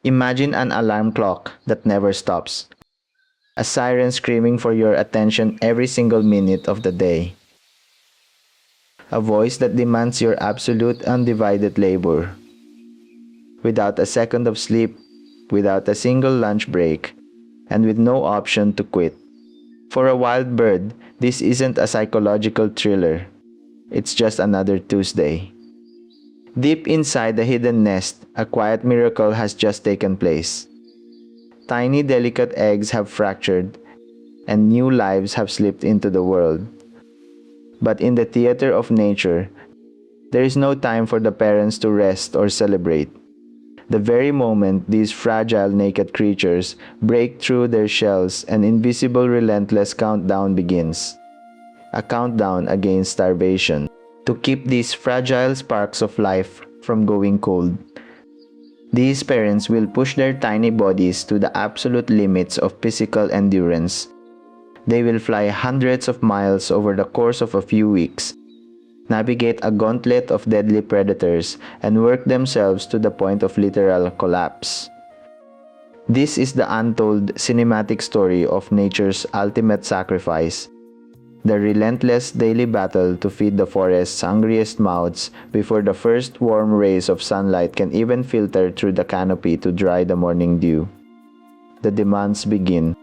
Imagine an alarm clock that never stops, a siren screaming for your attention every single minute of the day, a voice that demands your absolute undivided labor. Without a second of sleep, without a single lunch break, and with no option to quit. For a wild bird, this isn't a psychological thriller. It's just another Tuesday. Deep inside the hidden nest, a quiet miracle has just taken place. Tiny delicate eggs have fractured, and new lives have slipped into the world. But in the theater of nature, there is no time for the parents to rest or celebrate. The very moment these fragile naked creatures break through their shells, an invisible relentless countdown begins. A countdown against starvation. To keep these fragile sparks of life from going cold. These parents will push their tiny bodies to the absolute limits of physical endurance. They will fly hundreds of miles over the course of a few weeks, navigate a gauntlet of deadly predators, and work themselves to the point of literal collapse. This is the untold cinematic story of nature's ultimate sacrifice, the relentless daily battle to feed the forest's hungriest mouths before the first warm rays of sunlight can even filter through the canopy to dry the morning dew. The demands begin.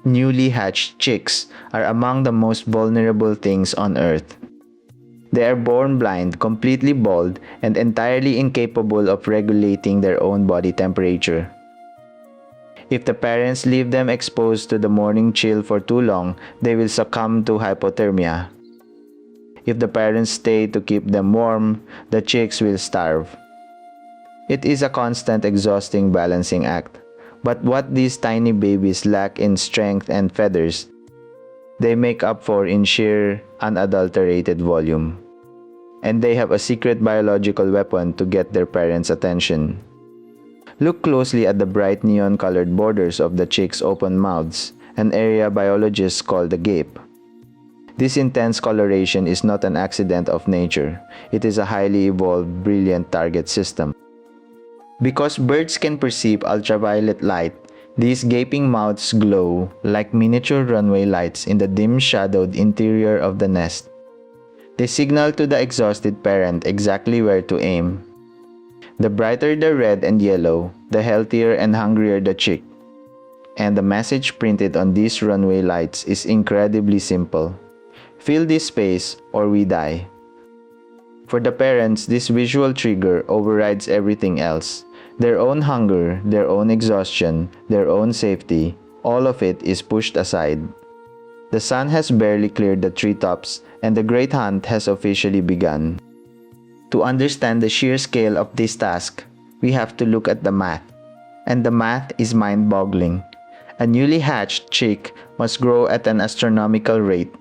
Newly hatched chicks are among the most vulnerable things on Earth. They are born blind, completely bald, and entirely incapable of regulating their own body temperature. If the parents leave them exposed to the morning chill for too long, they will succumb to hypothermia. If the parents stay to keep them warm, the chicks will starve. It is a constant, exhausting balancing act. But what these tiny babies lack in strength and feathers, they make up for in sheer, unadulterated volume. And they have a secret biological weapon to get their parents' attention. Look closely at the bright neon-colored borders of the chicks' open mouths, an area biologists call the gape. This intense coloration is not an accident of nature. It is a highly evolved, brilliant target system. Because birds can perceive ultraviolet light, these gaping mouths glow like miniature runway lights in the dim-shadowed interior of the nest. They signal to the exhausted parent exactly where to aim. The brighter the red and yellow, the healthier and hungrier the chick. And the message printed on these runway lights is incredibly simple. Fill this space or we die. For the parents, this visual trigger overrides everything else. Their own hunger, their own exhaustion, their own safety, all of it is pushed aside. The sun has barely cleared the treetops, and the great hunt has officially begun. To understand the sheer scale of this task, we have to look at the math. And the math is mind-boggling. A newly hatched chick must grow at an astronomical rate.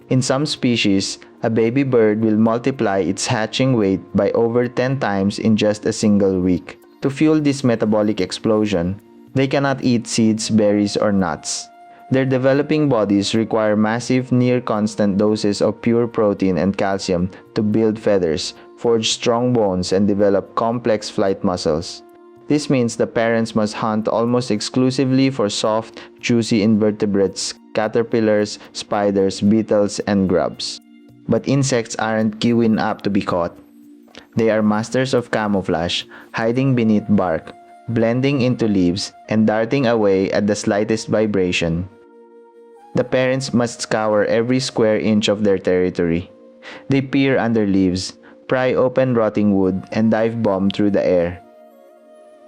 In some species, a baby bird will multiply its hatching weight by over 10 times in just a single week. To fuel this metabolic explosion, they cannot eat seeds, berries, or nuts. Their developing bodies require massive, near-constant doses of pure protein and calcium to build feathers, forge strong bones, and develop complex flight muscles. This means the parents must hunt almost exclusively for soft, juicy invertebrates, caterpillars, spiders, beetles, and grubs. But insects aren't queuing up to be caught. They are masters of camouflage, hiding beneath bark, blending into leaves, and darting away at the slightest vibration. The parents must scour every square inch of their territory. They peer under leaves, pry open rotting wood, and dive bomb through the air.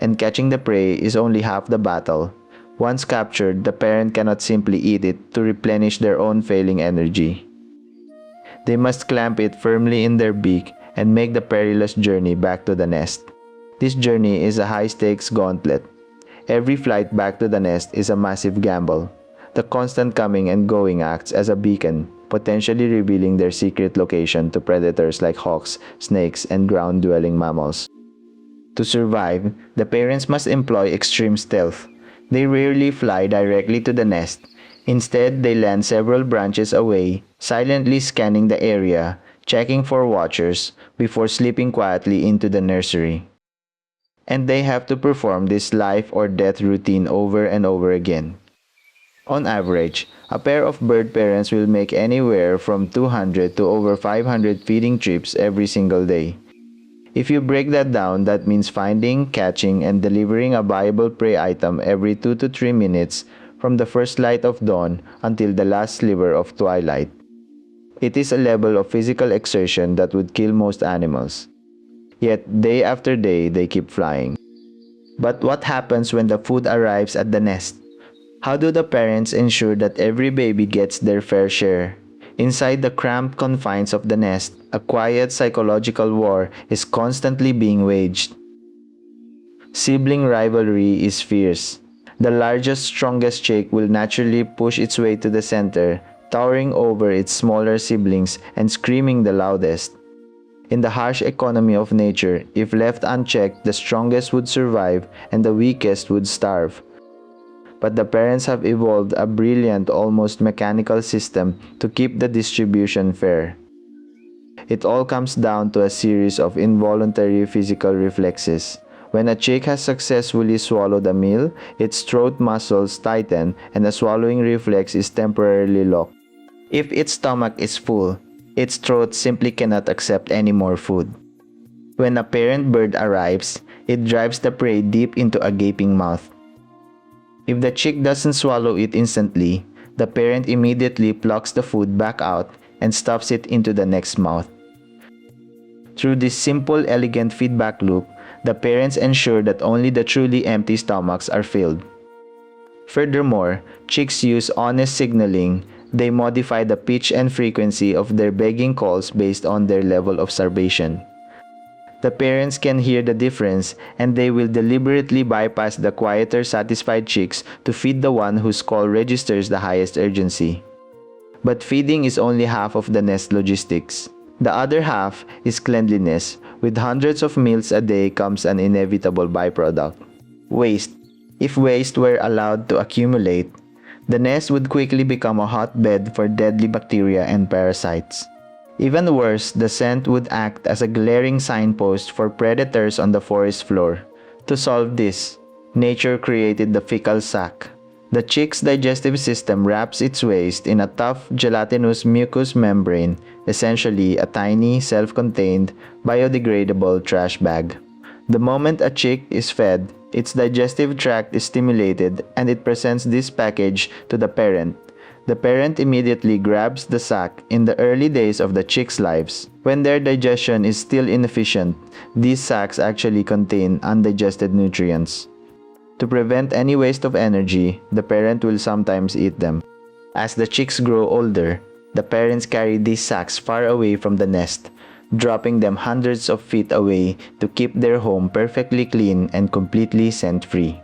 And catching the prey is only half the battle. Once captured, the parent cannot simply eat it to replenish their own failing energy. They must clamp it firmly in their beak and make the perilous journey back to the nest. This journey is a high-stakes gauntlet. Every flight back to the nest is a massive gamble. The constant coming and going acts as a beacon, potentially revealing their secret location to predators like hawks, snakes, and ground-dwelling mammals. To survive, the parents must employ extreme stealth. They rarely fly directly to the nest. Instead, they land several branches away, silently scanning the area, checking for watchers, before slipping quietly into the nursery. and they have to perform this life or death routine over and over again. On average, a pair of bird parents will make anywhere from 200 to over 500 feeding trips every single day. If you break that down, that means finding, catching, and delivering a viable prey item every 2 to 3 minutes from the first light of dawn until the last sliver of twilight. It is a level of physical exertion that would kill most animals. Yet, day after day, they keep flying. But what happens when the food arrives at the nest? How do the parents ensure that every baby gets their fair share? Inside the cramped confines of the nest, a quiet psychological war is constantly being waged. Sibling rivalry is fierce. The largest, strongest chick will naturally push its way to the center, towering over its smaller siblings and screaming the loudest. In the harsh economy of nature, if left unchecked, the strongest would survive and the weakest would starve. But the parents have evolved a brilliant, almost mechanical system to keep the distribution fair. It all comes down to a series of involuntary physical reflexes. When a chick has successfully swallowed a meal, its throat muscles tighten and the swallowing reflex is temporarily locked. If its stomach is full, its throat simply cannot accept any more food. When a parent bird arrives, it drives the prey deep into a gaping mouth. If the chick doesn't swallow it instantly, the parent immediately plucks the food back out and stuffs it into the next mouth. Through this simple, elegant feedback loop, the parents ensure that only the truly empty stomachs are filled. Furthermore, chicks use honest signaling. They modify the pitch and frequency of their begging calls based on their level of starvation. The parents can hear the difference and they will deliberately bypass the quieter, satisfied chicks to feed the one whose call registers the highest urgency. But feeding is only half of the nest logistics. The other half is cleanliness. With hundreds of meals a day comes an inevitable byproduct: waste. If waste were allowed to accumulate, the nest would quickly become a hotbed for deadly bacteria and parasites. Even worse, the scent would act as a glaring signpost for predators on the forest floor. To solve this, nature created the fecal sac. The chick's digestive system wraps its waste in a tough, gelatinous mucous membrane, essentially a tiny, self-contained, biodegradable trash bag. The moment a chick is fed, its digestive tract is stimulated and it presents this package to the parent. The parent immediately grabs the sack. In the early days of the chick's lives, when their digestion is still inefficient, these sacks actually contain undigested nutrients. To prevent any waste of energy, the parent will sometimes eat them. As the chicks grow older, the parents carry these sacks far away from the nest, dropping them hundreds of feet away to keep their home perfectly clean and completely scent-free.